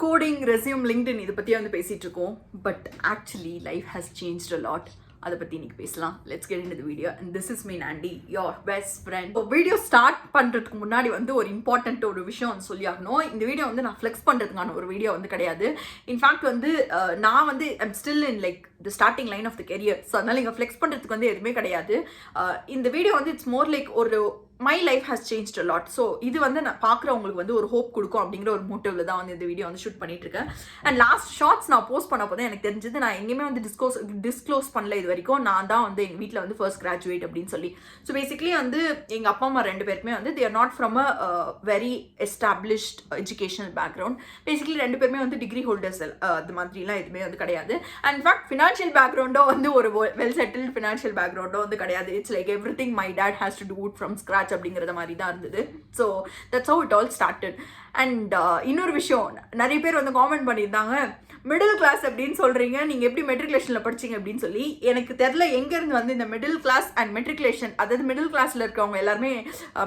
Coding, resume, LinkedIn இதை பற்றி வந்து பேசிகிட்டு இருக்கோம். But actually life has changed a lot. அதை பற்றி இன்னைக்கு பேசலாம். Let's get into the video. And this is me Nandi, your best friend. Video start பண்ணுறதுக்கு முன்னாடி வந்து ஒரு இம்பார்ட்டண்ட் ஒரு விஷயம் வந்து சொல்லி ஆகணும். இந்த வீடியோ வந்து நான் ஃப்ளெக்ஸ் பண்ணுறதுக்கான ஒரு வீடியோ வந்து கிடையாது. இன்ஃபேக்ட் வந்து நான் வந்து I'm still in like the starting line of the career. So அதனால் இங்கே ஃப்ளெக்ஸ் பண்ணுறதுக்கு வந்து எதுவுமே கிடையாது. இந்த வீடியோ வந்து இட்ஸ் மோர் லைக் ஒரு my life has changed a lot. So இது வந்து நான் பார்க்குறவங்களுக்கு வந்து ஒரு ஹோப் கொடுக்கும் அப்படிங்கிற ஒரு மோட்டிவ்ல தான் வந்து இந்த வீடியோ வந்து ஷூட் பண்ணிட்டு இருக்கேன். அண்ட் லாஸ்ட் ஷார்ட்ஸ் நான் போஸ்ட் பண்ண போது எனக்கு தெரிஞ்சது, நான் எங்கேயுமே வந்து டிஸ்க்ளோஸ் பண்ணல இது வரைக்கும். நான் தான் வந்து எங்கள் வீட்டில் வந்து ஃபர்ஸ்ட் கிராஜுவேட் அப்படின்னு சொல்லி. ஸோ பேசிக்லி வந்து எங்கள் அப்பா அம்மா ரெண்டு பேருமே வந்து they are not from a very established educational background. Basically ரெண்டு பேருமே வந்து டிகிரி ஹோல்டர்ஸ் அது மாதிரிலாம் எதுவுமே வந்து கிடையாது. அண்ட் இன்ஃபேக்ட் ஃபினான்ஷியல் பேக்ரவுண்டோ வந்து ஒரு வெல் செட்டில்டு ஃபினான்ஷியல் பேக்ரவுண்டோ வந்து கிடையாது. It's like every thing my dad has to do it from scratch அப்படிங்கிறத மாதிரி தான் இருந்தது. So that's how it all started. And இன்னொரு விஷயம், நிறைய பேர் வந்து காமெண்ட் பண்ணியிருந்தாங்க, மிடில் கிளாஸ் அப்படின்னு சொல்கிறீங்க, நீங்கள் எப்படி மெட்ரிகுலேஷனில் படிச்சிங்க அப்படின்னு சொல்லி. எனக்கு தெரில எங்கேருந்து வந்து இந்த மிடில் கிளாஸ் அண்ட் மெட்ரிகுலேஷன், அதாவது மிடில் கிளாஸில் இருக்கவங்க எல்லாருமே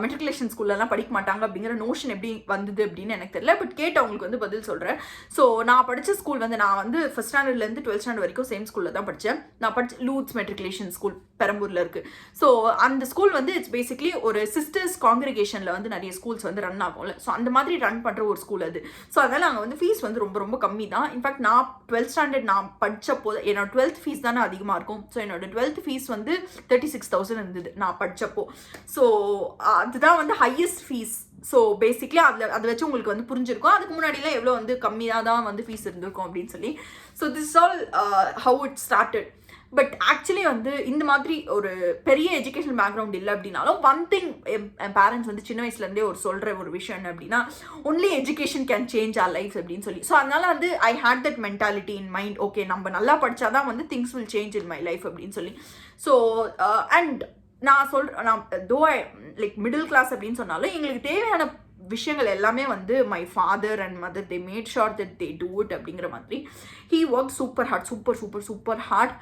மெட்ரிகுலேஷன் ஸ்கூல்லலாம் படிக்க மாட்டாங்க அப்படிங்கிற நோஷன் எப்படி வந்தது அப்படின்னு எனக்கு தெரியல. பட் கேட்டவங்களுக்கு வந்து பதில் சொல்கிறேன். ஸோ நான் படித்த ஸ்கூல் வந்து, நான் வந்து ஃபஸ்ட் ஸ்டாண்டர்ட்லேருந்து 12th ஸ்டாண்டர்ட் வரைக்கும் சேம் ஸ்கூலில் தான் படித்தேன். நான் படித்த லூட்ஸ் மெட்ரிகுலேஷன் ஸ்கூல் பெரம்பூரில் இருக்குது. ஸோ அந்த ஸ்கூல் வந்து இட்ஸ் பேசிக்லி ஒரு சிஸ்டர்ஸ் காங்கிரிகேஷனில் வந்து நிறைய ஸ்கூல்ஸ் வந்து ரன் ஆகும்ல. ஸோ அந்த மாதிரி ரன் பண்ணுற ஒரு ஸ்கூல் அது. ஸோ அதனால் அங்கே வந்து ஃபீஸ் வந்து ரொம்ப ரொம்ப கம்மி தான். இன்ஃபேக்ட் நான் 12th ஸ்டாண்டர்ட் நான் படித்தப்போ என்னோட 12th ஃபீஸ் தானே அதிகமாக இருக்கும். ஸோ என்னோட 12th ஃபீஸ் வந்து 36,000 இருந்தது நான் படித்தப்போ. ஸோ அதுதான் வந்து ஹையஸ்ட் ஃபீஸ். ஸோ பேசிக்லி அதை வச்சு உங்களுக்கு வந்து புரிஞ்சிருக்கும் அதுக்கு முன்னாடிலாம் எவ்வளோ வந்து கம்மியாக தான் வந்து ஃபீஸ் இருந்திருக்கும் அப்படின்னு சொல்லி. So this all how it started. But actually வந்து இந்த மாதிரி ஒரு பெரிய எஜுகேஷன் பேக்ரவுண்ட் இல்லை அப்படின்னாலும், ஒன் திங் என் பேரண்ட்ஸ் வந்து சின்ன வயசுலேருந்தே ஒரு சொல்கிற ஒரு விஷயம் என்ன அப்படின்னா, only education can change our life அப்படின்னு சொல்லி. ஸோ அதனால வந்து I hate that mentality in mind. Okay, நம்ம நல்லா படித்தாதான் வந்து things will change in my life அப்படின்னு சொல்லி. ஸோ அண்ட் நான் தோ ஐ லைக் மிடில் கிளாஸ் அப்படின்னு சொன்னாலும் எங்களுக்கு தேவையான விஷயங்கள் எல்லாமே வந்து my father and mother they made sure that they do it அப்படிங்கிற மாதிரி. He work super hard, super hard.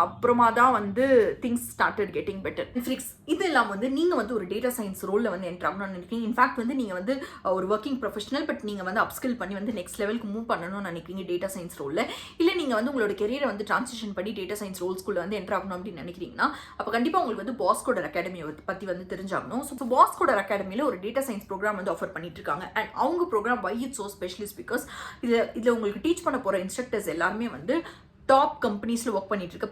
அப்புறமா தான் வந்து things started getting better. Flix இது இல்லாமல் வந்து நீங்கள் வந்து ஒரு டேட்டா சயின்ஸ் ரோலில் வந்து என்ட்ரு ஆகணும்னு நினைக்கிறீங்க. இன்ஃபேக்ட் வந்து நீங்கள் வந்து ஒரு ஒர்க்கிங் ப்ரொஃபஷனல், பட் நீங்கள் வந்து அப்ஸ்கில் பண்ணி வந்து நெக்ஸ்ட் லெவலுக்கு மூவ் பண்ணணும்னு நினைக்கிறீங்க டேட்டா சயின்ஸ் ரோலில். இல்லை நீங்கள் வந்து உங்களோட கெரியரை வந்து ட்ரான்சிஷன் பண்ணி டேட்டா சயின்ஸ் ரோல்ஸ்குள்ளே வந்து என்ட்ரு ஆகணும் அப்படின்னு நினைக்கிறீங்கன்னா, அப்போ கண்டிப்பாக உங்களுக்கு வந்து பாஸ்கோடர் அகாடமியை பற்றி வந்து தெரிஞ்சாகணும். ஸோ பாஸ்கோடர் அகாடமியில் ஒரு டேட்டா சயின்ஸ் ப்ரோக்ராம் வந்து ஆஃபர் பண்ணிட்டு இருக்காங்க. அண்ட் அவங்க program why it's so specialist because இதில் உங்களுக்கு டீச் பண்ண போகிற இன்ஸ்ட்ரக்டர்ஸ் எல்லாருமே வந்து டாப் கம்பெனிஸில் ஒர்க் பண்ணிட்டு இருக்க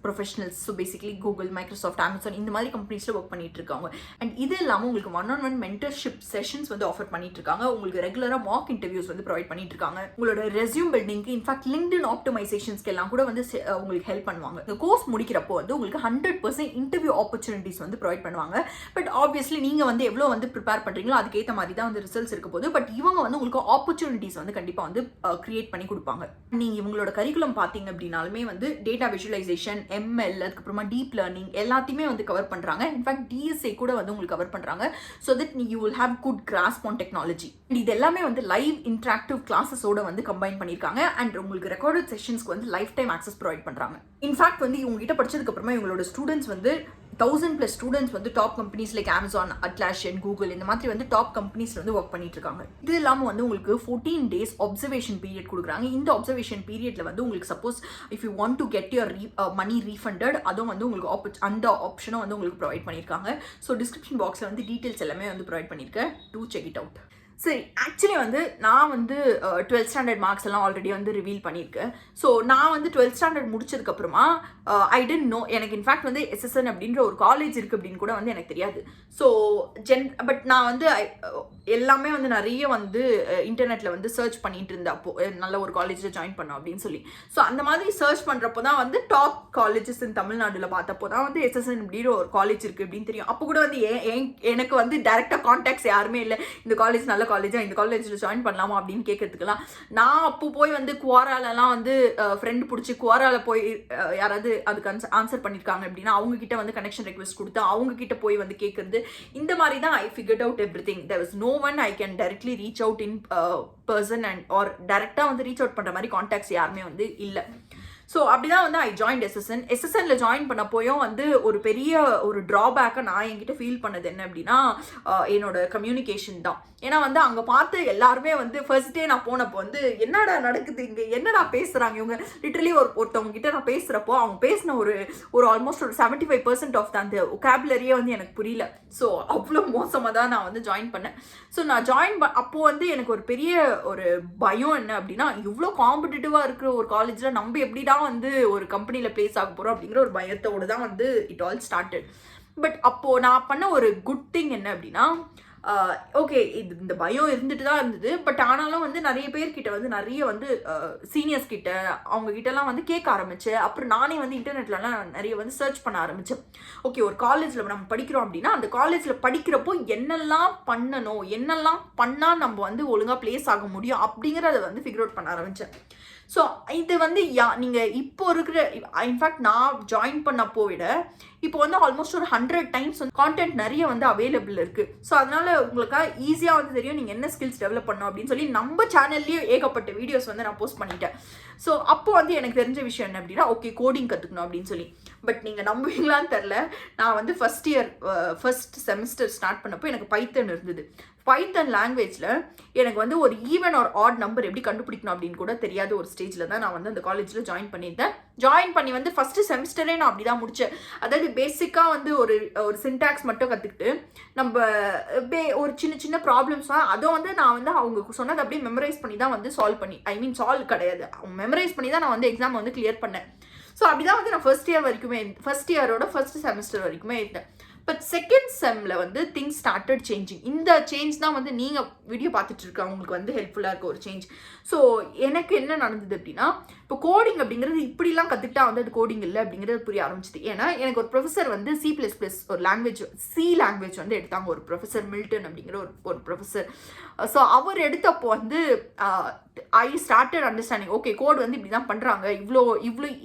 professionals. So basically Google, Microsoft, Amazon இந்த மாதிரி கம்பெனிஸில் ஒர்க் பண்ணிட்டு இருக்காங்க. அண்ட் இது இல்லாமல் உங்களுக்கு 1-on-1 மென்டர்ஷிப் செஷன்ஸ் வந்து ஆஃபர் பண்ணிட்டு இருக்காங்க. உங்களுக்கு ரெகுலராக மார்க் இன்டர்வியூஸ் வந்து ப்ரொவைட் பண்ணிட்டு இருக்காங்க. உங்களோட ரெஸ்யூம் பில்டிங்க்கு, இன்ஃபேக்ட் லிங்க்டின் ஆப்டிமைசேஷன்ஸ்க்கு எல்லாம் கூட வந்து உங்களுக்கு ஹெல்ப் பண்ணுவாங்க. இந்த கோர்ஸ் முடிக்கிறப்போ வந்து உங்களுக்கு 100% இன்டர்வியூ ஆப்பர்ச்சுனிட்டிஸ் வந்து ப்ரொவைட் பண்ணுவாங்க. பட் ஆப்வியஸ்லி நீங்கள் வந்து எவ்வளோ வந்து ப்ரிப்பேர் பண்ணுறீங்களோ அதுக்கேற்ற மாதிரி தான் வந்து ரிசல்ட்ஸ் இருக்க போகுது. பட் இவங்க வந்து உங்களுக்கு ஆப்பர்ச்சுனிட்டிஸ் வந்து கண்டிப்பாக வந்து கிரியேட் பண்ணி கொடுப்பாங்க. நீங்கள் இவங்களோட கரிக்குலம் பார்த்தீங்க அப்படின்னாலுமே வந்து டேட்டா விஜுவலைசேஷன், எம்எல், அதுக்கப்புறமா டீப் லேர்னிங் எல்லாத்தையுமே வந்து கவர் பண்ணுறாங்க. இன்ஃபேக்ட் டிஎஸ்ஏ கூட வந்து உங்களுக்கு கவர் பண்ணுறாங்க. So that you will have good grass on technology. இது எல்லாமே வந்து லைவ் இன்ட்ராக்டிவ் கிளாஸஸோட வந்து கம்பைன் பண்ணியிருக்காங்க. அண்ட் உங்களுக்கு ரெக்கார்டட் செஷன்ஸ்க்கு வந்து லைஃப் டைம் ஆக்சஸ் ப்ரொவைட் பண்ணுறாங்க. இன்ஃபேக்ட் வந்து இவங்ககிட்ட படிச்சதுக்கு அப்புறமா இவங்களோட ஸ்டூடெண்ட்ஸ் வந்து 1000+ ஸ்டூடெண்ட்ஸ் வந்து top companies like Amazon, Atlassian, Google இந்த மாதிரி வந்து டாப் கம்பெனிஸ்ல வந்து ஒர்க் பண்ணிட்டு இருக்காங்க. இது இல்லாமல் வந்து உங்களுக்கு 14 days அப்சர்வேஷன் பீரியட் கொடுக்குறாங்க. இந்த அப்சர்வேஷன் பீரியட்ல வந்து உங்களுக்கு suppose if you want to get your money refunded, அதுவும் வந்து உங்களுக்கு அந்த ஆப்ஷனும் வந்து உங்களுக்கு ப்ரொவைட் பண்ணியிருக்காங்க. ஸோ டிஸ்கிரிப்ஷன் பாக்ஸில் வந்து டீட்டெயில்ஸ் எல்லாமே வந்து ப்ரொவைட் பண்ணியிருக்கேன். To check it out. சரி, ஆக்சுவலி வந்து நான் வந்து 12th ஸ்டாண்டர்ட் மார்க்ஸ் எல்லாம் ஆல்ரெடி வந்து ரிவீல் பண்ணியிருக்கேன். ஸோ நான் வந்து 12th ஸ்டாண்டர்ட் முடிச்சதுக்கப்புறமா ஐ டென்ட் நோ, எனக்கு இன்ஃபேக்ட் வந்து SSN அப்படின்ற ஒரு காலேஜ் இருக்குது அப்படின்னு கூட வந்து எனக்கு தெரியாது. ஸோ பட் நான் வந்து எல்லாமே வந்து நிறைய வந்து இன்டர்நெட்டில் வந்து சர்ச் பண்ணிட்டு இருந்தேன். அப்போது நல்ல ஒரு காலேஜில் ஜாயின் பண்ணோம் அப்படின்னு சொல்லி. ஸோ அந்த மாதிரி சர்ச் பண்ணுறப்போ தான் வந்து டாப் காலேஜஸ் இன் தமிழ்நாட்டில் பார்த்தப்போ தான் வந்து SSN அப்படின்ற ஒரு காலேஜ் இருக்குது அப்படின்னு தெரியும். அப்போ கூட வந்து எனக்கு வந்து டேரெக்டாக கான்டாக்ட்ஸ் யாருமே இல்லை. இந்த காலேஜ் நல்ல காலேஜா, இந்த காலேஜில் ஜாயின் பண்ணலாமா அப்படின்னு கேட்கறதுக்கெல்லாம் நான் அப்போ போய் வந்து குவாராலெலாம் வந்து ஃப்ரெண்டு பிடிச்சி குவாரால போய் யாராவது அதுக்கு ஆன்சர் பண்ணியிருக்காங்க அப்படின்னா அவங்க கிட்ட வந்து கனெக்ஷன் ரெக்வெஸ்ட் கொடுத்து அவங்க கிட்ட போய் வந்து கேட்கறது. இந்த மாதிரி தான் I figured out everything. There was no one I can directly reach out in person and or டைரெக்டாக வந்து ரீச் அவுட் பண்ணுற மாதிரி கான்டாக்ட்ஸ் யாருமே வந்து இல்லை. ஸோ அப்படிதான் வந்து ஐ ஜாயின் எஸ்எஸ்என்ல ஜாயின் பண்ண போயும் வந்து ஒரு பெரிய ஒரு ட்ராபேக்கை நான் என்கிட்ட ஃபீல் பண்ணது என்ன அப்படின்னா என்னோட கம்யூனிகேஷன் தான். ஏன்னா வந்து அங்கே பார்த்து எல்லாருமே வந்து ஃபர்ஸ்ட் டே நான் போனப்போ வந்து என்னடா நடக்குது இங்கே, என்னடா பேசுகிறாங்க இவங்க, லிட்டரலி ஒருத்தவங்க கிட்ட நான் பேசுகிறப்போ அவங்க பேசின ஒரு ஆல்மோஸ்ட் ஒரு 75% ஆஃப் அந்த ஒகாபுலரியே வந்து எனக்கு புரியல. ஸோ அவ்வளோ மோசமாக தான் நான் வந்து ஜாயின் பண்ணேன். ஸோ நான் அப்போது வந்து எனக்கு ஒரு பெரிய ஒரு பயம் என்ன அப்படின்னா, இவ்வளோ காம்படிட்டிவாக இருக்கிற ஒரு காலேஜில் நம்ம எப்படிடா வந்து ஒரு கம்பெனியில் பிளேஸ் ஆக போகிறோம் அப்படிங்கிற ஒரு பயத்தோடு தான் வந்து இட் ஆல் ஸ்டார்டட். பட் அப்போது நான் பண்ண ஒரு குட் திங் என்ன அப்படின்னா, ஓகே இந்த பயம் இருந்துட்டு தான் இருந்தது. பட் ஆனாலும் வந்து நிறைய பேர்கிட்ட வந்து நிறைய வந்து சீனியர்ஸ் கிட்ட அவங்க கிட்டலாம் வந்து கேட்க ஆரம்பித்தேன். அப்புறம் நானே வந்து இன்டர்நெட்லலாம் நிறைய வந்து சர்ச் பண்ண ஆரம்பித்தேன். ஓகே ஒரு காலேஜில் நம்ம படிக்கிறோம் அப்படின்னா அந்த காலேஜில் படிக்கிறப்போ என்னெல்லாம் பண்ணணும், என்னெல்லாம் பண்ணால் நம்ம வந்து ஒழுங்காக பிளேஸ் ஆக முடியும் அப்படிங்கிறத வந்து ஃபிகர் அவுட் பண்ண ஆரம்பித்தேன். ஸோ இது வந்து நீங்கள் இப்போ இருக்கிற இன்ஃபேக்ட் நான் ஜாயின் பண்ணப்போ விட இப்போ வந்து ஆல்மோஸ்ட் ஒரு 100 டைம்ஸ் வந்து கான்டென்ட் நிறைய வந்து அவைலபிள் இருக்குது. ஸோ அதனால உங்களுக்காக ஈஸியாக வந்து தெரியும் நீங்கள் என்ன ஸ்கில்ஸ் டெவலப் பண்ணணும் அப்படின்னு சொல்லி நம்ம சேனல்லேயே ஏகப்பட்ட வீடியோஸ் வந்து நான் போஸ்ட் பண்ணிட்டேன். ஸோ அப்போ வந்து எனக்கு தெரிஞ்ச விஷயம் என்ன அப்படின்னா, ஓகே கோடிங் கற்றுக்கணும் அப்படின்னு சொல்லி. பட் நீங்கள் நம்புவீங்களான்னு தெரில, நான் வந்து ஃபர்ஸ்ட் செமஸ்டர் ஸ்டார்ட் பண்ணப்போ எனக்கு பைத்தன் இருந்தது. பைத்தன் லாங்குவேஜில் எனக்கு வந்து ஒரு ஈவன் ஒரு ஆட் நம்பர் எப்படி கண்டுபிடிக்கணும் அப்படின்னு கூட தெரியாத ஒரு ஸ்டேஜில் தான் நான் வந்து அந்த காலேஜில் ஜாயின் பண்ணியிருந்தேன். ஜாயின் பண்ணி வந்து ஃபஸ்ட்டு செமஸ்டரே நான் அப்படி தான் முடித்தேன். அதாவது பேசிக்காக வந்து ஒரு சின்டாக்ஸ் மட்டும் கற்றுக்கிட்டு நம்ம ஒரு சின்ன ப்ராப்ளம்ஸ்லாம் அதை வந்து நான் வந்து அவங்க சொன்னது அப்படியே மெமரைஸ் பண்ணி தான் வந்து சால்வ் கிடையாது, அவங்க மெமரைஸ் பண்ணி தான் நான் வந்து எக்ஸாம் வந்து கிளியர் பண்ணேன். ஸோ அப்படி தான் வந்து நான் ஃபர்ஸ்ட் இயரோட ஃபர்ஸ்ட் செமஸ்டர் வரைக்குமே இருந்தேன். பட் செகண்ட் செம்மில் வந்து திங்ஸ் ஸ்டார்டட் சேஞ்சிங். இந்த சேஞ்ச் தான் வந்து நீங்கள் வீடியோ பார்த்துட்டு இருக்க அவங்களுக்கு வந்து ஹெல்ப்ஃபுல்லாக இருக்க ஒரு சேஞ்ச். ஸோ எனக்கு என்ன நடந்தது அப்படின்னா, இப்போ கோடிங் அப்படிங்கிறது இப்படிலாம் கற்றுக்கிட்டா வந்து அது கோடிங் இல்லை அப்படிங்கிறது புரிய ஆரம்பிச்சிது. ஏன்னா எனக்கு ஒரு ப்ரொஃபஸர் வந்து C++ ஒரு லாங்குவேஜ் வந்து எடுத்தாங்க. ஒரு ப்ரொஃபஸர் மில்டன் அப்படிங்கிற ஒரு ப்ரொஃபஸர். ஸோ அவர் எடுத்தப்போ வந்து I started understanding, okay code வந்து இப்படி தான் பண்ணுறாங்க, இவ்வளோ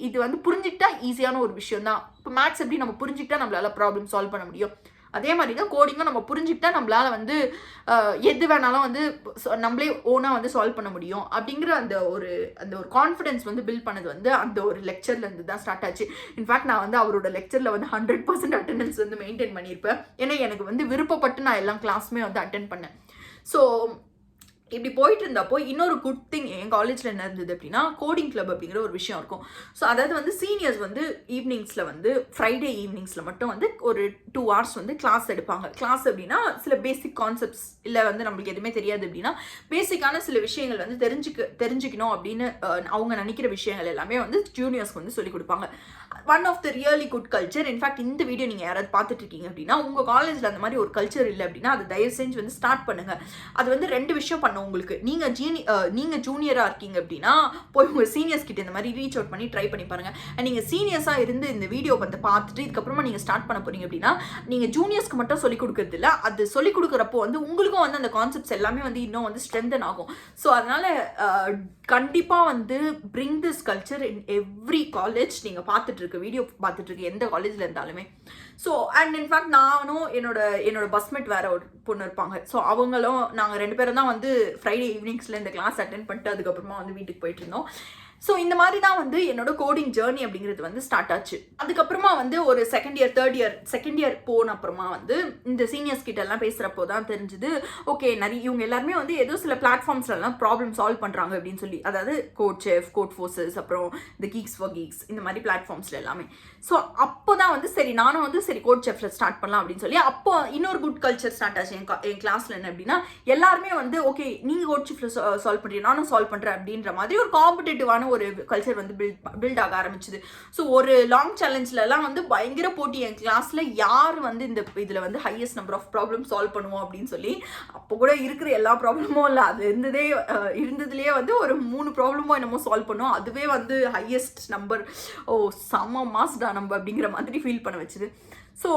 இது வந்து புரிஞ்சுக்கிட்டா ஈஸியான ஒரு விஷயம் தான். இப்போ மேத்ஸ் எப்படி நம்ம புரிஞ்சுக்கிட்டா நம்மளால ப்ராப்ளம் சால்வ் பண்ண முடியும், அதே மாதிரி தான் கோடிங்கும் நம்ம புரிஞ்சுக்கிட்டா நம்மளால வந்து எது வேணாலும் வந்து நம்மளே ஓனாக வந்து சால்வ் பண்ண முடியும் அப்படிங்கிற அந்த ஒரு கான்ஃபிடன்ஸ் வந்து பில்ட் பண்ணது வந்து அந்த ஒரு லெக்சர்லேருந்து தான் ஸ்டார்ட் ஆச்சு. இன்ஃபேக்ட் நான் வந்து அவரோட லெக்சரில் வந்து 100% அட்டெண்டன்ஸ் வந்து மெயின்டைன் பண்ணியிருப்பேன். ஏன்னா எனக்கு வந்து விருப்பப்பட்டு நான் எல்லா கிளாஸுமே வந்து அட்டென்ட் பண்ணேன். ஸோ இப்படி போயிட்டு இருந்தப்போ இன்னொரு குட் திங் என் காலேஜில் என்ன இருந்தது அப்படின்னா, கோடிங் கிளப் அப்படிங்கிற ஒரு விஷயம் இருக்கும். ஸோ அதாவது வந்து சீனியர்ஸ் வந்து ஈவினிங்ஸில் வந்து ஃப்ரைடே ஈவினிங்ஸில் மட்டும் வந்து ஒரு 2 hours வந்து கிளாஸ் எடுப்பாங்க. கிளாஸ் அப்படின்னா சில பேசிக் கான்செப்ட்ஸ் இல்லை வந்து நம்மளுக்கு எதுவுமே தெரியாது அப்படின்னா பேசிக்கான சில விஷயங்கள் வந்து தெரிஞ்சுக்கணும் அப்படின்னு அவங்க நினைக்கிற விஷயங்கள் எல்லாமே வந்து ஜூனியர்ஸ்க்கு வந்து சொல்லிக் கொடுப்பாங்க. One of the really good culture. In fact இந்த வீடியோ நீங்கள் யாராவது பார்த்துட்டு இருக்கீங்க அப்படின்னா உங்கள் காலேஜில் அந்த மாதிரி ஒரு கல்ச்சர் இல்லை அப்படின்னா அது தயவு செஞ்சு வந்து ஸ்டார்ட் பண்ணுங்கள். அது வந்து 2 விஷயம் பண்ணும் உங்களுக்கு. நீங்கள் ஜூனியராக இருக்கீங்க அப்படின்னா போய் உங்கள் சீனியர்ஸ் கிட்ட இந்த மாதிரி ரீச் அவுட் பண்ணி ட்ரை பண்ணி பாருங்கள். அண்ட் நீங்கள் சீனியர்ஸாக இருந்து இந்த வீடியோ வந்து பார்த்துட்டு இதுக்கப்புறமா நீங்கள் ஸ்டார்ட் பண்ண போகிறீங்க அப்படின்னா நீங்கள் ஜூனியர்ஸ்க்கு மட்டும் சொல்லிக் கொடுக்கறது இல்லை, அது சொல்லிக் கொடுக்குறப்போ வந்து உங்களுக்கும் வந்து அந்த கான்செப்ட்ஸ் எல்லாமே வந்து இன்னும் வந்து ஸ்ட்ரென்தன் ஆகும். ஸோ அதனால் கண்டிப்பாக வந்து bring this culture in every college. நீங்கள் வீடியோ பார்த்துட்டு இருக்க எந்த காலேஜில் இருந்தாலுமே. ஸோ அண்ட் இன்ஃபேக்ட் நானும் என்னோட பஸ்மேட் வேற ஒரு பொண்ணு இருப்பாங்க. ஸோ அவங்களும் நாங்கள் 2 பேரும் தான் வந்து ஃப்ரைடே ஈவினிங்ஸில் இந்த கிளாஸ் அட்டென்ட் பண்ணிட்டு அதுக்கப்புறமா வந்து வீட்டுக்கு போயிட்டு இருந்தோம். ஸோ இந்த மாதிரி தான் வந்து என்னோட கோடிங் ஜேர்னி அப்படிங்கிறது வந்து ஸ்டார்ட் ஆச்சு. அதுக்கப்புறமா வந்து ஒரு செகண்ட் இயர் போன அப்புறமா வந்து இந்த சீனியர்ஸ் கிட்ட எல்லாம் பேசுகிறப்போ தான் தெரிஞ்சுது, ஓகே இவங்க எல்லாருமே வந்து ஏதோ சில பிளாட்ஃபார்ம்ஸ்லாம் ப்ராப்ளம் சால்வ் பண்ணுறாங்க அப்படின்னு சொல்லி. அதாவது கோட் செஃப், கோட் ஃபோர்ஸஸ், அப்புறம் இந்த கீக்ஸ் ஃபார் கீக்ஸ் இந்த மாதிரி பிளாட்ஃபார்ம்ஸில் எல்லாமே. ஸோ அப்போ தான் வந்து நானும் வந்து கோட் செஃப்ல ஸ்டார்ட் பண்ணலாம் அப்படின்னு சொல்லி அப்போ இன்னொரு குட் கல்ச்சர் ஸ்டார்ட் ஆச்சு என் கிளாஸில். என்ன அப்படின்னா எல்லாருமே வந்து ஓகே நீங்கள் கோட் செஃப்ல சால்வ் பண்ணுறீங்க, நானும் சால்வ் பண்ணுறேன் அப்படின்ற மாதிரி ஒரு காம்படிட்டிவான ஒரு கல்ச்சர் வந்து பில்ட் ஆக ஆரம்பிச்சுது. ஸோ ஒரு லாங் சேலஞ்சிலலாம் வந்து பயங்கர போட்டி என் கிளாஸில் யார் வந்து இந்த இதில் வந்து highest number of problem solve பண்ணுவோம் அப்படின்னு சொல்லி. அப்போ கூட இருக்கிற எல்லா ப்ராப்ளமும் இல்லை, அது இருந்ததுலேயே வந்து ஒரு 3 ப்ராப்ளமோ என்னமோ சால்வ் பண்ணுவோம். அதுவே வந்து ஹையஸ்ட் நம்பர். செம்ம மாஸ்டா நம்ம அப்படிங்கிற மாதிரி ஃபீல் பண்ண வச்சுது. So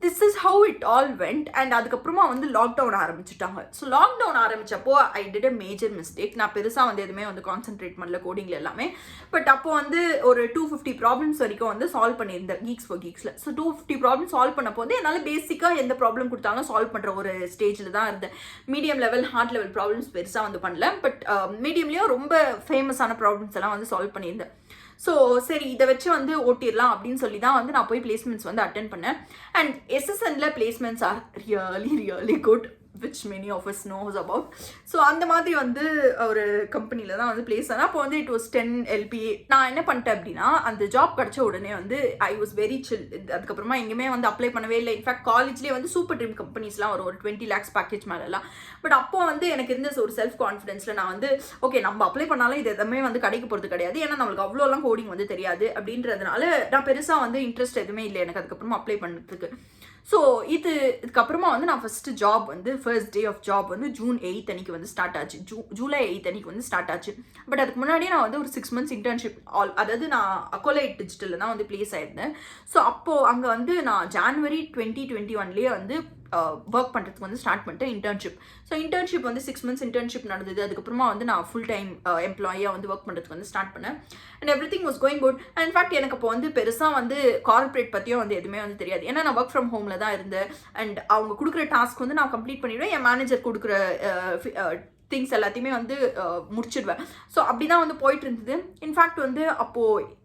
this is how it all went. And அதுக்கப்புறமா வந்து லாக்டவுன் ஆரம்பிச்சுட்டாங்க. ஸோ லாக்டவுன் ஆரம்பித்தப்போ I did a major mistake. நான் பெருசாக வந்து எதுவுமே வந்து கான்சென்ட்ரேட் பண்ணல கோடிங்கில் எல்லாமே. பட் அப்போ வந்து ஒரு 250 ப்ராப்ளம்ஸ் வரைக்கும் வந்து சால்வ் பண்ணியிருந்தேன் கீக்ஸ் ஃபார் கீக்ஸில். ஸோ 250 ப்ராப்ளம் சால்வ் பண்ண போது என்னால் பேசிக்காக எந்த ப்ராப்ளம் கொடுத்தாலும் சால்வ் பண்ணுற ஒரு ஸ்டேஜில் தான் இருந்தேன். Medium level heart level problems பெருசாக வந்து பண்ணல. பட் மீடியம்லேயும் ரொம்ப ஃபேமஸான ப்ராப்ளம்ஸ் எல்லாம் வந்து சால்வ் பண்ணியிருந்தேன். ஸோ சரி இதை வச்சு வந்து ஓட்டிடலாம் அப்படின்னு சொல்லி தான் வந்து நான் போய் பிளேஸ்மெண்ட்ஸ் வந்து அட்டென்ட் பண்ணேன். அண்ட் எஸ்எஸ்என்ல placements are really good, which many of us knows about. So அந்த மாதிரி வந்து ஒரு கம்பெனியில் தான் வந்து பிளேஸ் ஆனால் அப்போ வந்து இட் வாஸ் 10 LPA. நான் என்ன பண்ணிட்டேன் அப்படின்னா அந்த ஜாப் கிடச்ச உடனே வந்து ஐ வாஸ் வெரி சில். அதுக்கப்புறமா எங்கேயுமே வந்து அப்ளை பண்ணவே இல்லை. இன்ஃபேக்ட் காலேஜ்லேயே வந்து சூப்பர் ட்ரீம் கம்பெனிஸ்லாம் ஒரு 20 lakhs பேக்கேஜ் மேலெல்லாம். பட் அப்போ வந்து எனக்கு இருந்த ஒரு செல்ஃப் கான்ஃபிடென்ஸில் நான் வந்து ஓகே நம்ம அப்ளை பண்ணாலும் இது எதுவுமே வந்து கிடைக்க போகிறது கிடையாது, ஏன்னா நம்மளுக்கு அவ்வளோலாம் கோடிங் வந்து தெரியாது அப்படின்றதுனால நான் பெருசாக வந்து இன்ட்ரெஸ்ட் எதுவுமே இல்லை எனக்கு அதுக்கப்புறமா அப்ளை பண்ணுறதுக்கு. ஸோ இதுக்கப்புறமா வந்து நான் ஃபஸ்ட்டு ஜாப் வந்து ஃபர்ஸ்ட் டே ஆஃப் ஜாப் வந்து June 8 அன்னைக்கு வந்து ஸ்டார்ட் ஆச்சு. July 8 அன்னைக்கு வந்து ஸ்டார்ட் ஆச்சு. பட் அதுக்கு முன்னாடியே நான் வந்து ஒரு 6 months இன்டர்ன்ஷிப் அதாவது நான் அக்கோலைட் டிஜிட்டலில் தான் வந்து பிளேஸ் ஆயிருந்தேன். ஸோ அப்போது அங்கே வந்து நான் January 2021 வந்து ஒர்க் பண்ணுறதுக்கு வந்து ஸ்டார்ட் பண்ணிட்டேன் இன்டர்ன்ஷிப். ஸோ இன்டர்ன்ஷிப் வந்து 6 months இன்டர்ன்ஷிப் நடந்தது. அதுக்கப்புறமா வந்து நான் ஃபுல் டைம் எம்ப்ளாயியாக வந்து ஒர்க் பண்ணுறதுக்கு வந்து ஸ்டார்ட் பண்ணேன். And every thing was going good. And in fact எனக்கு இப்போ வந்து பெருசாக வந்து கார்பரேட் பற்றியும் வந்து எதுவுமே வந்து தெரியாது, ஏன்னா நான் ஒர்க் ஃப்ரம் ஹோமில் தான் இருந்தேன். அண்ட் அவங்க கொடுக்குற டாஸ்க் வந்து நான் கம்ப்ளீட் பண்ணிவிடுவேன், என் மேனேஜர் கொடுக்குற திங்ஸ் எல்லாத்தையுமே வந்து முடிச்சிடுவேன். ஸோ அப்படி தான் வந்து போயிட்டு இருந்தது. இன்ஃபேக்ட் வந்து அப்போது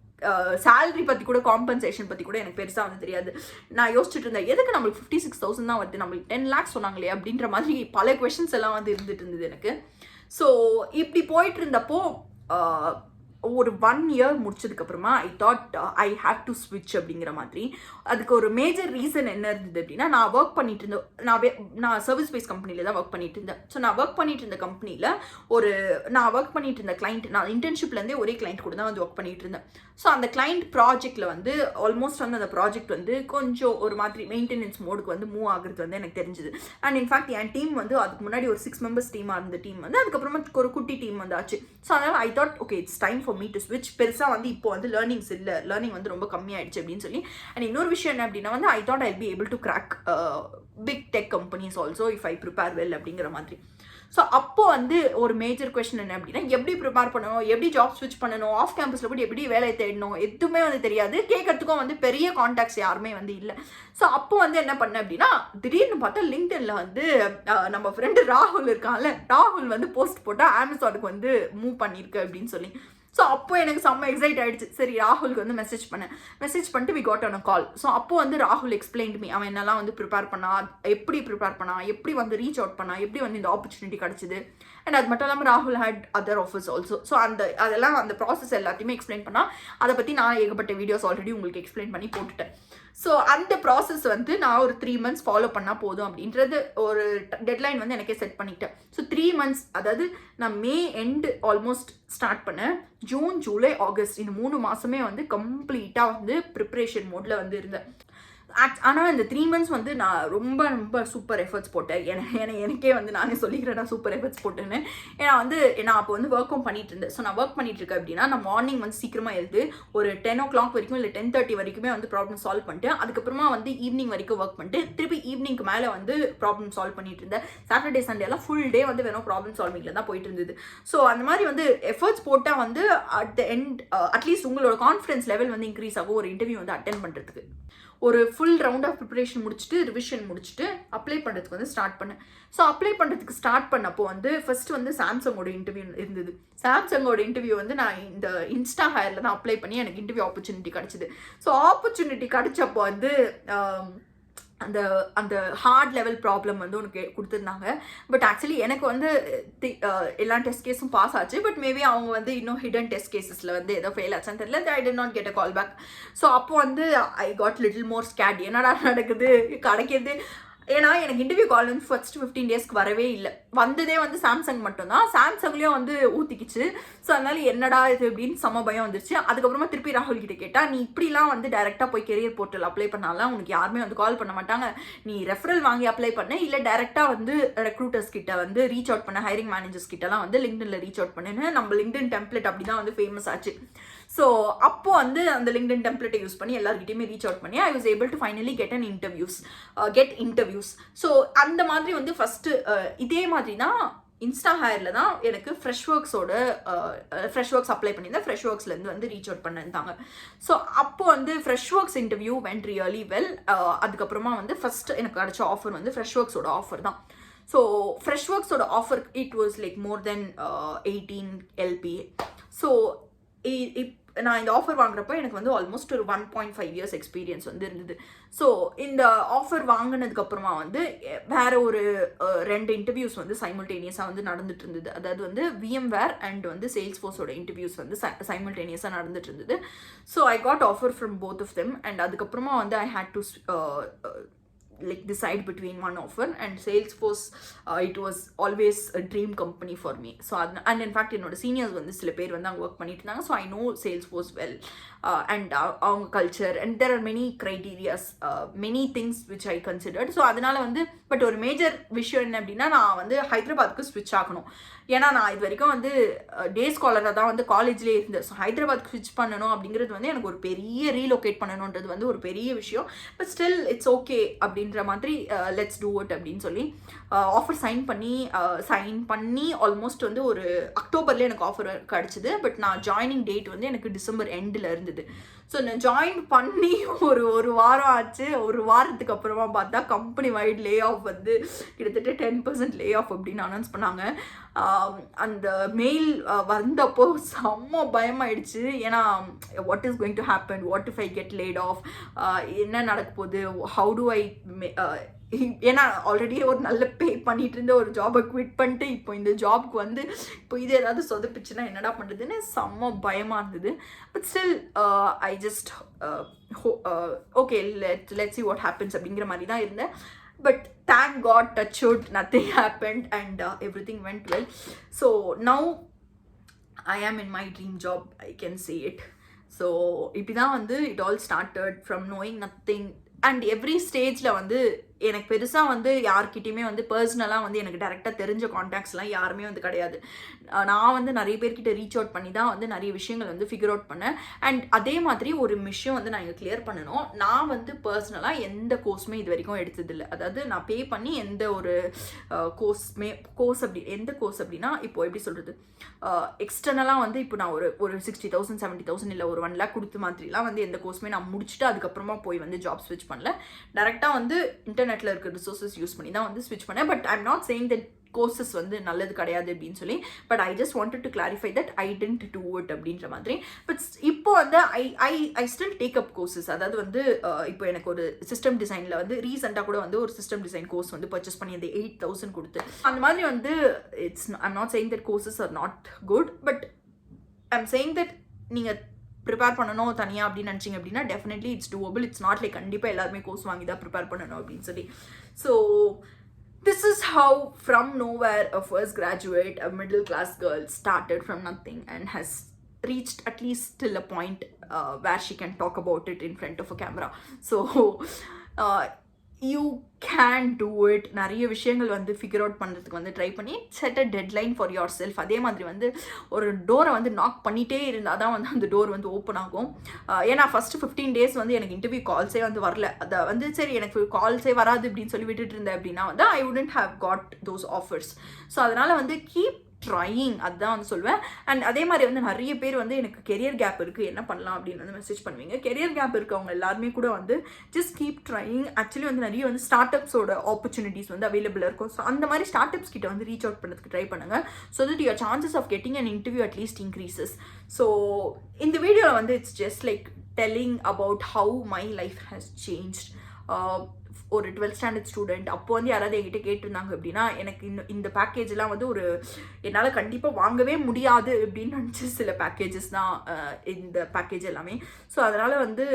சேலரி பற்றி கூட காம்பன்சேஷன் பற்றி கூட எனக்கு பெருசாக வந்து தெரியாது. நான் யோசிச்சுட்டு இருந்தேன் எதுக்கு நம்மளுக்கு 56,000 தான் வருது, நம்மளுக்கு 10 lakhs சொன்னாங்களே அப்படின்ற மாதிரி பல கொஷின்ஸ் எல்லாம் வந்து இருந்துட்டு இருந்தது எனக்கு. ஸோ இப்படி போயிட்டு இருந்தப்போ ஒரு 1 year முடிச்சதுக்கப்புறமா I thought I have to ஸ்விட்ச் அப்படிங்கிற மாதிரி. அதுக்கு ஒரு மேஜர் ரீசன் என்ன இருந்தது அப்படின்னா நான் ஒர்க் பண்ணிட்டு இருந்தேன், நான் சர்வீஸ் பேஸ் கம்பெனியில் தான் ஒர்க் பண்ணிட்டு இருந்தேன். ஸோ நான் ஒர்க் பண்ணிட்டு இருந்த கம்பெனியில் நான் ஒர்க் பண்ணிட்டு இருந்த கிளைண்ட், நான் இன்டர்ன்ஷிப்லேருந்தே ஒரே கிளைண்ட் கூட தான் வந்து ஒர்க் பண்ணிட்டு இருந்தேன். ஸோ அந்த கிளைண்ட் ப்ராஜெக்டில் வந்து ஆல்மோஸ்ட் வந்து அந்த ப்ராஜெக்ட் வந்து கொஞ்சம் ஒரு மாதிரி மெயின்டெனன்ஸ் மோடுக்கு வந்து மூவ் ஆகுறது வந்து எனக்கு தெரிஞ்சுது. அண்ட் இன்ஃபேக்ட் என் டீம் வந்து அதுக்கு முன்னாடி ஒரு 6 members டீமாக இருந்த டீம் வந்து அதுக்கப்புறமா ஒரு குட்டி டீம் வந்து ஆச்சு. ஸோ அதனால் I thought okay it's time for me to ஸ்விட்ச். பெருசாக வந்து இப்போ வந்து லேர்னிங்ஸ் இல்லை, லேர்னிங் வந்து ரொம்ப கம்மியாயிடுச்சு அப்படின்னு சொல்லி. அண்ட் இன்னொரு விஷயம் என்ன அப்படின்னா வந்து I thought I be able to crack big tech companies also if I prepare well அப்படிங்கிற மாதிரி. ஸோ அப்போ வந்து ஒரு மேஜர் கொஸ்டின் என்ன அப்படின்னா எப்படி ப்ரிப்பேர் பண்ணணும், எப்படி ஜாப் ஸ்விட்ச் பண்ணணும், ஆஃப் கேம்பஸில் போய் எப்படி வேலையை தேடணும், எதுவுமே வந்து தெரியாது. கேட்கறதுக்கும் வந்து பெரிய கான்டாக்ட்ஸ் யாருமே வந்து இல்லை. ஸோ அப்போ வந்து என்ன பண்ணேன் அப்படின்னா திடீர்னு பார்த்தா லிங்க்டின்ல வந்து நம்ம ஃப்ரெண்டு ராகுல் இருக்கான்ல, ராகுல் வந்து போஸ்ட் போட்டால் அமேசானுக்கு வந்து மூவ் பண்ணியிருக்கு அப்படின்னு சொல்லி. ஸோ அப்போ எனக்கு செம்ம எக்ஸைட் ஆகிடுச்சு. சரி ராகுலுக்கு வந்து மெசேஜ் பண்ணிட்டு we got on a call. So அப்போ வந்து ராகுல் எக்ஸ்பிளைன்ட் மீ அவன் என்னெல்லாம் வந்து ப்ரிப்பேர் பண்ணா, எப்படி வந்து ரீச் அவுட் பண்ணா, எப்படி வந்து இந்த ஆப்பர்ச்சுனிட்டி கிடச்சிது. அண்ட் அது மட்டும் இல்லாமல் ராகுல் had other offers also. So அதெல்லாம் அந்த ப்ராசஸ் எல்லாத்தையுமே எக்ஸ்பிளைன் பண்ணால் அதை பற்றி நான் ஏகப்பட்ட வீடியோஸ் ஆல்ரெடி உங்களுக்கு எக்ஸ்பிளைன் பண்ணி போட்டுட்டேன். ஸோ அந்த ப்ராசஸ் வந்து நான் ஒரு 3 months ஃபாலோ பண்ணால் போதும் அப்படின்றது ஒரு டெட்லைன் வந்து எனக்கே செட் பண்ணிட்டேன். ஸோ 3 months, அதாவது நான் மே எண்டு ஆல்மோஸ்ட் ஸ்டார்ட் பண்ணேன். June, July, August இந்த 3 மாதமே வந்து கம்ப்ளீட்டாக வந்து ப்ரிப்ரேஷன் மோடில் வந்து இருந்தேன். ஆனால் இந்த 3 months வந்து நான் ரொம்ப ரொம்ப சூப்பர் எஃபர்ட்ஸ் போட்டேன். எனக்கே வந்து நானே சொல்லிக்கிறேன் நான் சூப்பர் எஃபர்ட்ஸ் போட்டேன்னு. ஏன்னா வந்து நான் அப்போ வந்து ஒர்க்கும் பண்ணிட்டு இருந்தேன். ஸோ நான் ஒர்க் பண்ணிட்டு இருக்கேன் அப்படின்னா நான் மார்னிங் வந்து சீக்கிரமாக எழுது ஒரு 10 o'clock வரைக்கும் இல்லை 10:30 வரைக்குமே வந்து ப்ராப்ளம் சால்வ் பண்ணிட்டு அதுக்கப்புறமா வந்து ஈவினிங் வரைக்கும் ஒர்க் பண்ணிட்டு திருப்பி ஈவினிங்க்கு மேலே வந்து ப்ராப்ளம் சால்வ் பண்ணிட்டு இருந்தேன். சாட்டர்டே சண்டேலாம் ஃபுல் டே வந்து வெறும் ப்ராப்ளம் சால்விங்கில் தான் போயிட்டு இருந்தது. ஸோ அந்த மாதிரி வந்து எஃபர்ட்ஸ் போட்டால் வந்து அட் த எண்ட் அட்லீஸ்ட் உங்களோட கான்ஃபிடன்ஸ் லெவல் வந்து இன்க்ரீஸ் ஆகும் ஒரு இன்டர்வியூ வந்து அட்டென்ட் பண்ணுறதுக்கு. ஒரு ஃபுல் ரவுண்ட் ஆஃப் ப்ரிப்பரேஷன் முடிச்சுட்டு ரிவிஷன் முடிச்சுட்டு அப்ளை பண்ணுறதுக்கு வந்து ஸ்டார்ட் பண்ணேன். ஸோ அப்ளை பண்ணுறதுக்கு ஸ்டார்ட் பண்ணப்போ வந்து ஃபர்ஸ்ட் வந்து சாம்சங்கோட இன்டர்வியூ இருந்தது. சாம்சங்கோட இன்டர்வியூ வந்து நான் இந்த இன்ஸ்டா ஹையரில் தான் அப்ளை பண்ணி எனக்கு இன்டர்வியூ ஆப்பர்ச்சுனிட்டி கிடச்சிது. ஸோ ஆப்பர்ச்சுனிட்டி கிடச்சப்போ வந்து அந்த அந்த ஹார்ட் லெவல் ப்ராப்ளம் வந்து உனக்கு கொடுத்துருந்தாங்க. பட் ஆக்சுவலி எனக்கு வந்து எல்லா டெஸ்ட் கேஸும் பாஸ் ஆச்சு. பட் மேபி அவங்க வந்து இன்னும் ஹிடன் டெஸ்ட் கேஸஸில் வந்து ஏதோ ஃபெயில் ஆச்சான்னு தெரியல. I did not get a call back. So அப்போ வந்து I got little more scared. என்னடா நடக்குது கிடைக்கிது. ஏன்னா எனக்கு இன்டர்வியூ கால் வந்து ஃபர்ஸ்ட் 15 days வரவே இல்லை. வந்ததே வந்து சாம்சங் மட்டும்தான். சாம்சங்லேயும் வந்து ஊற்றிக்கிச்சு. ஸோ அதனால என்னடா இது அப்படின்னு செம பயம் வந்துருச்சு. அதுக்கப்புறமா திருப்பி ராகுல் கிட்ட கேட்டால் நீ இப்படிலாம் வந்து டேரெக்டாக போய் கெரியர் போர்ட்டல் அப்ளை பண்ணாலாம் உனக்கு யாருமே வந்து கால் பண்ண மாட்டாங்க. நீ ரெஃபரல் வாங்கி அப்ளை பண்ண இல்லை டேரெக்டாக வந்து ரெக்ரூட்டர்ஸ் கிட்ட வந்து ரீச் அவுட் பண்ண, ஹைரிங் மேனேஜர்ஸ் கிட்டலாம் வந்து லிங்க்டின்ல ரீச் அவுட் பண்ணுன்னு நம்ம லிங்க்டின் டெம்ப்ளேட் அப்படி தான் வந்து ஃபேமஸ் ஆச்சு. ஸோ அப்போ வந்து அந்த லிங்க்டின் டெம்ப்ளேட்டை யூஸ் பண்ணி எல்லாருக்கிட்டையுமே ரீச் அவுட் பண்ணி I was able to finally get interviews. So அந்த மாதிரி வந்து ஃபஸ்ட்டு இதே மாதிரி தான் இன்ஸ்டா ஹையரில் தான் எனக்கு ஃப்ரெஷ் ஒர்க்ஸ் அப்ளை பண்ணியிருந்தேன். ஃப்ரெஷ் ஒர்க்ஸ்லேருந்து வந்து ரீச் அவுட் பண்ணியிருந்தாங்க. ஸோ அப்போ வந்து Freshworks interview went really well. அதுக்கப்புறமா வந்து ஃபஸ்ட்டு எனக்கு கிடைச்ச ஆஃபர் வந்து ஃப்ரெஷ் ஒர்க்ஸோட ஆஃபர் தான். ஸோ ஃப்ரெஷ் ஒர்க்ஸோட offer it was like more than 18 LPA. So நான் இந்த ஆஃபர் வாங்குறப்போ எனக்கு வந்து ஆல்மோஸ்ட் ஒரு 1.5 இயர்ஸ் எக்ஸ்பீரியன்ஸ் வந்து இருந்தது. ஸோ இந்த ஆஃபர் வாங்கினதுக்கப்புறமா வந்து வேற ஒரு 2 இன்டர்வியூஸ் வந்து சைமல்டேனியஸாக வந்து நடந்துட்டு இருந்தது. அதாவது வந்து VMware அண்ட் வந்து சேல்ஸ் ஃபோர்ஸோட இன்டர்வியூஸ் வந்து சைமல்டேனியஸாக நடந்துட்டு இருந்தது. So I got offer from both of them. And அதுக்கப்புறமா வந்து I had to like decide between one offer, and Salesforce it was always a dream company for me. So and in fact என்னோட seniors வந்து சில பேர் வந்து அங்கே work பண்ணிட்டு இருந்தாங்க. So I know Salesforce well, and அவங்க culture, and there are many criterias, many things which I considered. So அதனால வந்து பட் ஒரு மேஜர் விஷயம் என்ன அப்படின்னா, நான் வந்து ஹைதராபாத்துக்கு ஸ்விட்ச் ஆகணும். ஏன்னா நான் இது வரைக்கும் வந்து டே ஸ்காலராக தான் வந்து காலேஜ்லேயே இருந்தேன். ஸோ ஹைதராபாத்துக்கு ஸ்விட்ச் பண்ணணும் அப்படிங்கிறது வந்து எனக்கு ஒரு பெரிய ரீலோகேட் பண்ணணுன்றது வந்து ஒரு பெரிய விஷயம். பட் ஸ்டில் இட்ஸ் ஓகே அப்படின்ற மாதிரி லெட்ஸ் டூ இட் அப்படின்னு சொல்லி ஆஃபர் சைன் பண்ணி ஆல்மோஸ்ட் வந்து ஒரு அக்டோபர்லேயே எனக்கு ஆஃபர் கிடச்சிது. பட் நான் ஜாயினிங் டேட் வந்து எனக்கு டிசம்பர் எண்டில் இருந்தது. ஸோ நான் ஜாயின் பண்ணி ஒரு வாரம் ஆச்சு. ஒரு வாரத்துக்கு அப்புறமா பார்த்தா கம்பெனி வைட் லே ஆஃப் வந்து கிட்டத்தட்ட 10% லே ஆஃப் அப்படின்னு அனௌன்ஸ் பண்ணாங்க. அந்த மெயில் வந்தப்போ செம்ம பயமாயிடுச்சு. ஏன்னா what is going to happen, what if I get laid off, என்ன நடக்க போகுது, ஹவு டு ஐ, ஏன்னா ஆல்ரெடி ஒரு நல்ல பே பண்ணிட்டு இருந்த ஒரு ஜாபை குவிட் பண்ணிட்டு இப்போ இந்த ஜாப்க்கு வந்து இப்போ இது ஏதாவது சொதப்பிச்சுன்னா என்னடா பண்ணுறதுன்னு செம்ம பயமாக இருந்தது. But still I just okay let's see what happens அப்படிங்கிற மாதிரி தான் இருந்தேன். But thank God, touch wood, nothing happened, and everything went well. So now I am in my dream job, I can say it. So இப்படிதான் வந்து it all started from knowing nothing, and every ஸ்டேஜில் வந்து எனக்கு பெருசாக வந்து யார்கிட்டையுமே வந்து பர்சனலாக வந்து எனக்கு டேரெக்டாக தெரிஞ்ச கான்டாக்ட்ஸ்லாம் யாருமே வந்து கிடையாது. நான் வந்து நிறைய பேர்கிட்ட ரீச் அவுட் பண்ணி தான் வந்து நிறைய விஷயங்கள் வந்து ஃபிகர் அவுட் பண்ணேன். அண்ட் அதே மாதிரி ஒரு விஷயம் வந்து நான் இங்கே கிளியர் பண்ணணும். நான் வந்து பர்சனலாக எந்த கோர்ஸுமே இது வரைக்கும் எடுத்ததில்லை. அதாவது நான் பே பண்ணி எந்த ஒரு எந்த கோர்ஸ் அப்படின்னா இப்போ எப்படி சொல்கிறது, எக்ஸ்டர்னலாக வந்து இப்போ நான் ஒரு 60,000 70,000 இல்லை ஒரு 1 lakh கொடுத்து மாதிரிலாம் வந்து எந்த கோர்ஸுமே நான் முடிச்சுட்டு அதுக்கப்புறமா போய் வந்து ஜாப் ஸ்விட்ச் பண்ணல. டேரெக்டாக வந்து இன்டர்நெட்டில் இருக்கிற ரிசோர்ஸஸ் யூஸ் பண்ணி தான் வந்து ஸ்விட்ச் பண்ணேன். But I'm not saying that courses வந்து நல்லது கிடையாது அப்படின்னு சொல்லி, but I just wanted to clarify that I tend to do அப்படின்ற மாதிரி. பட் இப்போ வந்து I still take up courses. அதாவது வந்து இப்போ எனக்கு ஒரு சிஸ்டம் டிசைனில் வந்து ரீசெண்டாக கூட வந்து ஒரு சிஸ்டம் டிசைன் கோர்ஸ் வந்து பர்ச்சேஸ் பண்ணி அந்த 8,000 கொடுத்து அந்த மாதிரி வந்து I'm not saying that courses are not good, but I'm saying that நீங்கள் ப்ரிப்பேர் பண்ணணும் தனியாக அப்படின்னு நினச்சிங்க அப்படின்னா definitely it's doable. It's not like கண்டிப்பாக எல்லாருமே கோர்ஸ் வாங்கி தான் ப்ரிப்பேர் பண்ணணும் அப்படின்னு சொல்லி. So this is how from nowhere a first graduate, a middle class girl started from nothing and has reached at least till a point where she can talk about it in front of a camera. So you can do it. நிறைய விஷயங்கள் வந்து figure out பண்ணுறதுக்கு வந்து try பண்ணி set a deadline for your self. அதே மாதிரி வந்து ஒரு டோரை வந்து நாக் பண்ணிகிட்டே இருந்தால் தான் வந்து அந்த டோர் வந்து ஓப்பன் ஆகும். ஏன்னா ஃபஸ்ட்டு 15 days வந்து எனக்கு இன்டர்வியூ கால்ஸே வந்து வரல. அதை வந்து சரி எனக்கு கால்ஸே வராது அப்படின்னு சொல்லி விட்டுட்டு இருந்தேன் அப்படின்னா வந்து ஐ wouldn't have God those offers. So அதனால் வந்து கீப் ட்ரையிங், அதுதான் வந்து சொல்வேன். அண்ட் அதே மாதிரி வந்து நிறைய பேர் வந்து எனக்கு கெரியர் கேப் இருக்குது என்ன பண்ணலாம் அப்படின்னு வந்து மெசேஜ் பண்ணுவீங்க. கெரியர் கேப் இருக்கவங்க எல்லாருமே கூட வந்து ஜஸ்ட் கீப் ட்ரையிங். ஆக்சுவலி வந்து நிறைய வந்து ஸ்டார்ட் அப்ஸோட ஆப்பர்ச்சுனிட்டிஸ் வந்து அவைலபிளாக இருக்கும். ஸோ அந்த மாதிரி ஸ்டார்ட் அப்ஸ் கிட்ட வந்து ரீச் அவுட் பண்ணுறதுக்கு ட்ரை பண்ணுங்கள். So that your chances of getting an interview at least increases. So இந்த வீடியோவில் வந்து it's just like telling about how my life has changed. ஒரு 12th ஸ்டாண்டர்ட் ஸ்டூடெண்ட் அப்போ வந்து யாராவது என்கிட்ட கேட்டிருந்தாங்க அப்படின்னா எனக்கு இந்த பேக்கேஜெலாம் வந்து என்னால் கண்டிப்பாக வாங்கவே முடியாது அப்படின்னு நினச்சி சில பேக்கேஜஸ் தான் இந்த பேக்கேஜ் எல்லாமே. ஸோ அதனால் வந்து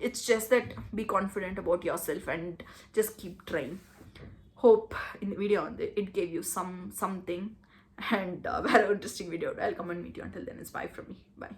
it's just that be confident about your self and just keep trying. Hope இந்த வீடியோ வந்து it gave you something and very interesting video. I'll come and meet you. Until then, it's bye from me. Bye.